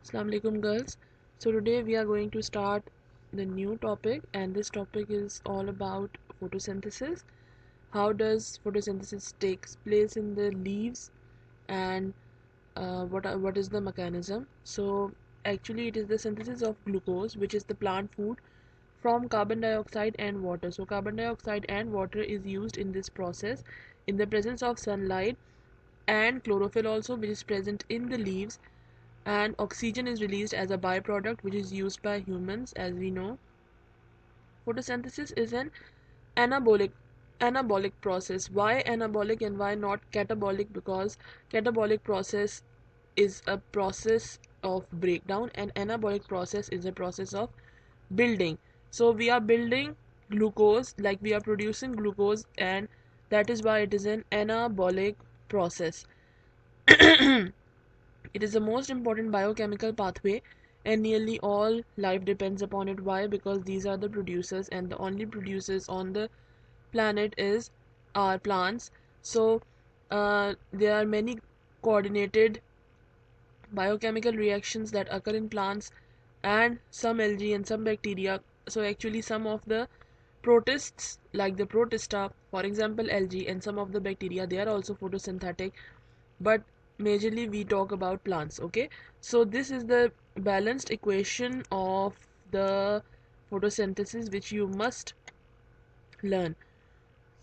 Assalamu alaikum girls. So today we are going to start the new topic, and this topic is all about photosynthesis. How does photosynthesis takes place in the leaves, and what is the mechanism? So actually it is the synthesis of glucose, which is the plant food, from carbon dioxide and water. So carbon dioxide and water is used in this process in the presence of sunlight and chlorophyll also, which is present in the leaves, and oxygen is released as a byproduct which is used by humans. As we know, photosynthesis is an anabolic process. Why anabolic and why not catabolic? Because catabolic process is a process of breakdown, and anabolic process is a process of building. So we are building glucose, like we are producing glucose, and that is why it is an anabolic process. It is the most important biochemical pathway, and nearly all life depends upon it. Why? Because these are the producers, and the only producers on the planet is our plants. So there are many coordinated biochemical reactions that occur in plants, and some algae and some bacteria. So actually some of the protists, like the protista, for example algae, and some of the bacteria, they are also photosynthetic, but majorly we talk about plants. Okay, so this is the balanced equation of the photosynthesis which you must learn.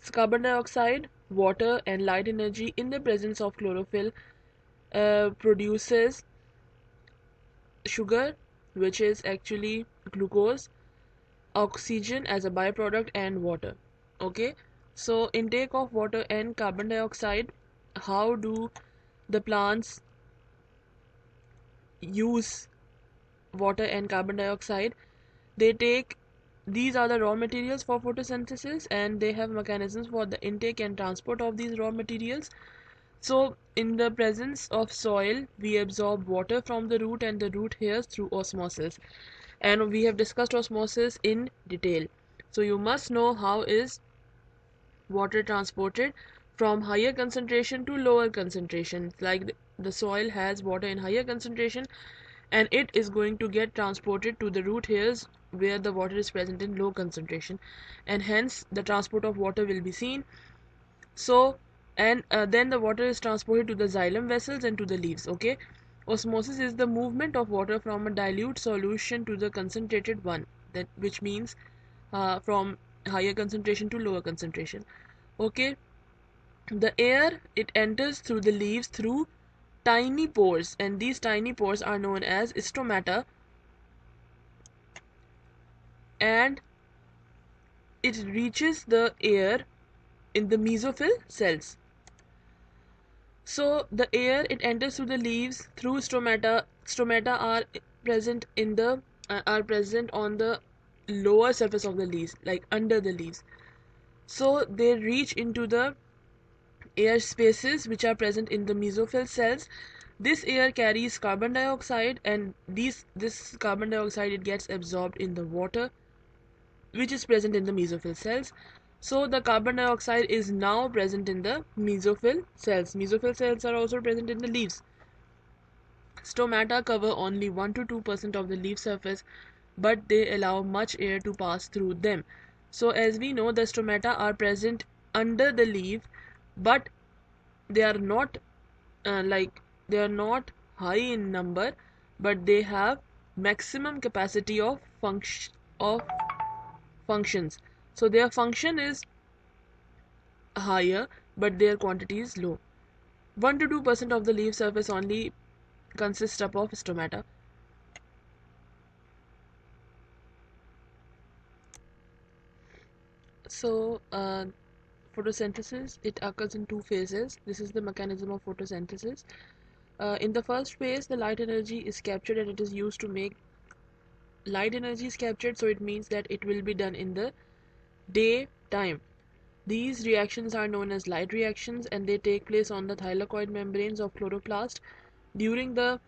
So carbon dioxide, water, and light energy in the presence of chlorophyll produces sugar, which is actually glucose, oxygen as a byproduct, and water. Okay, so intake of water and carbon dioxide. How do the plants use water and carbon dioxide? They take, these are the raw materials for photosynthesis, and they have mechanisms for the intake and transport of these raw materials. So in the presence of soil, we absorb water from the root and the root hairs through osmosis, and we have discussed osmosis in detail. So you must know how is water transported from higher concentration to lower concentration. Like the soil has water in higher concentration, and it is going to get transported to the root hairs where the water is present in low concentration, and hence the transport of water will be seen. So and then the water is transported to the xylem vessels and to the leaves. Okay, osmosis is the movement of water from a dilute solution to the concentrated one, that which means from higher concentration to lower concentration. Okay, the air, it enters through the leaves through tiny pores, and these tiny pores are known as stomata, and it reaches the air in the mesophyll cells. So the air, it enters through the leaves through stomata. Stomata are present in the are present on the lower surface of the leaves, like under the leaves. So they reach into the air spaces which are present in the mesophyll cells. This air carries carbon dioxide, and this carbon dioxide, it gets absorbed in the water which is present in the mesophyll cells. So the carbon dioxide is now present in the mesophyll cells. Mesophyll cells are also present in the leaves. Stomata cover only 1 to 2% of the leaf surface, but they allow much air to pass through them. So as we know, the stomata are present under the leaf, but they are not they are not high in number, but they have maximum capacity of functions. So their function is higher, but their quantity is low. 1 to 2% of the leaf surface only consists of stomata. So photosynthesis, it occurs in two phases. This is the mechanism of photosynthesis. In the first phase, the light energy is captured, and it is used to make light energy is captured, so it means that it will be done in the daytime. These reactions are known as light reactions, and they take place on the thylakoid membranes of chloroplast. During the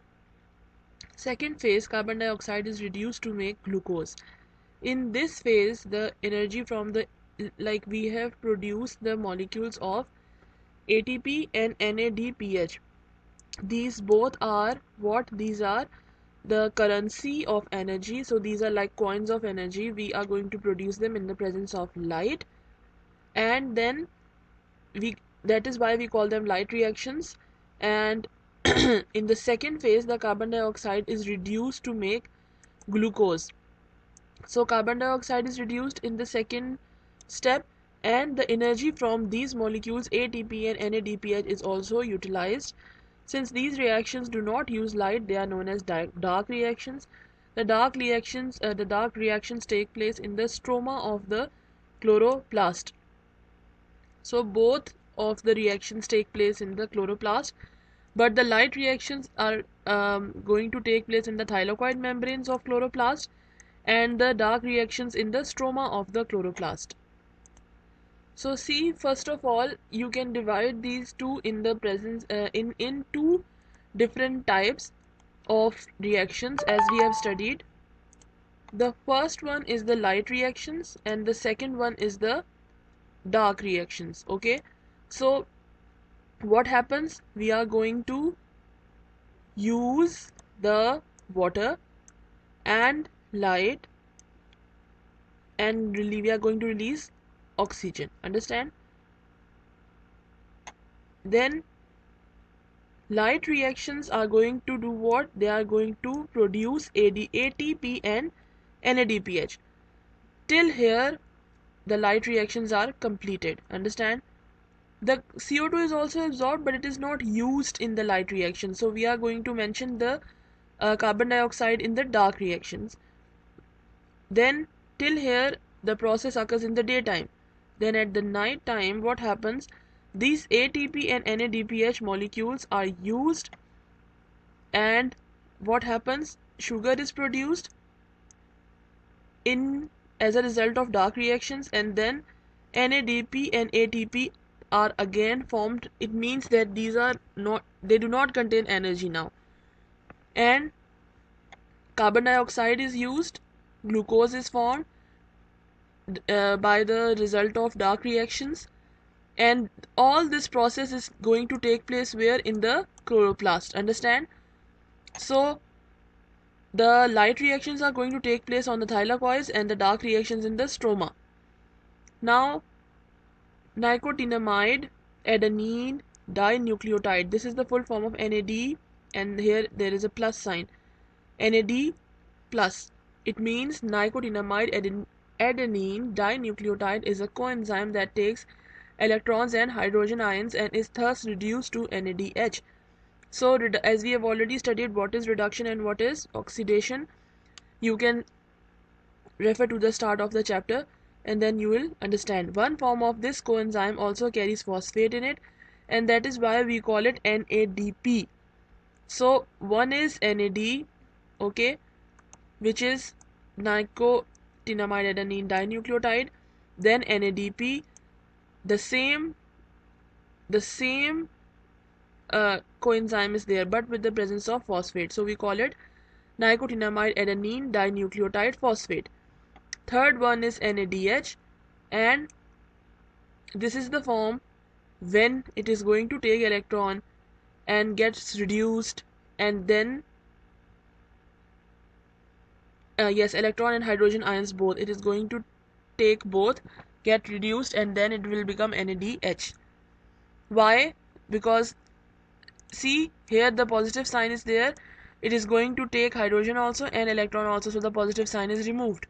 second phase, carbon dioxide is reduced to make glucose. In this phase, the energy from the, like we have produced the molecules of ATP and NADPH. These both are what? These are the currency of energy. So these are like coins of energy. We are going to produce them in the presence of light, and then we that is why we call them light reactions. And in the second phase, the carbon dioxide is reduced to make glucose. So carbon dioxide is reduced in the second step, and the energy from these molecules ATP and NADPH is also utilized. Since these reactions do not use light, they are known as dark reactions. The dark reactions take place in the stroma of the chloroplast. So both of the reactions take place in the chloroplast, but the light reactions are going to take place in the thylakoid membranes of chloroplast, and the dark reactions in the stroma of the chloroplast. So see, first of all, you can divide these two in the presence in two different types of reactions as we have studied. The first one is the light reactions and the second one is the dark reactions. Okay, so what happens? We are going to use the water and light, and we are going to release oxygen. Understand? Then light reactions are going to do what? They are going to produce ATP and NADPH. Till here the light reactions are completed. Understand? The CO2 is also absorbed, but it is not used in the light reaction. So we are going to mention the carbon dioxide in the dark reactions. Then till here the process occurs in the daytime. Then at the night time, what happens? These ATP and NADPH molecules are used, and what happens? Sugar is produced in as a result of dark reactions, and then NADP and ATP are again formed. It means that they do not contain energy now, and carbon dioxide is used, glucose is formed by the result of dark reactions, and all this process is going to take place where? In the chloroplast. Understand? So the light reactions are going to take place on the thylakoids and the dark reactions in the stroma. Now nicotinamide adenine dinucleotide, this is the full form of NAD, and here there is a plus sign, NAD plus. It means nicotinamide adenine dinucleotide is a coenzyme that takes electrons and hydrogen ions and is thus reduced to NADH. So as we have already studied what is reduction and what is oxidation, you can refer to the start of the chapter and then you will understand. One form of this coenzyme also carries phosphate in it, and that is why we call it NADP. So one is NAD, okay, which is nicotinamide adenine dinucleotide, then NADP, the same coenzyme is there but with the presence of phosphate, so we call it nicotinamide adenine dinucleotide phosphate. Third one is NADH, and this is the form when it is going to take electron and gets reduced, and then yes, electron and hydrogen ions both, it is going to take both, get reduced, and then it will become NADH. Why? Because see, here the positive sign is there, it is going to take hydrogen also and electron also, so the positive sign is removed.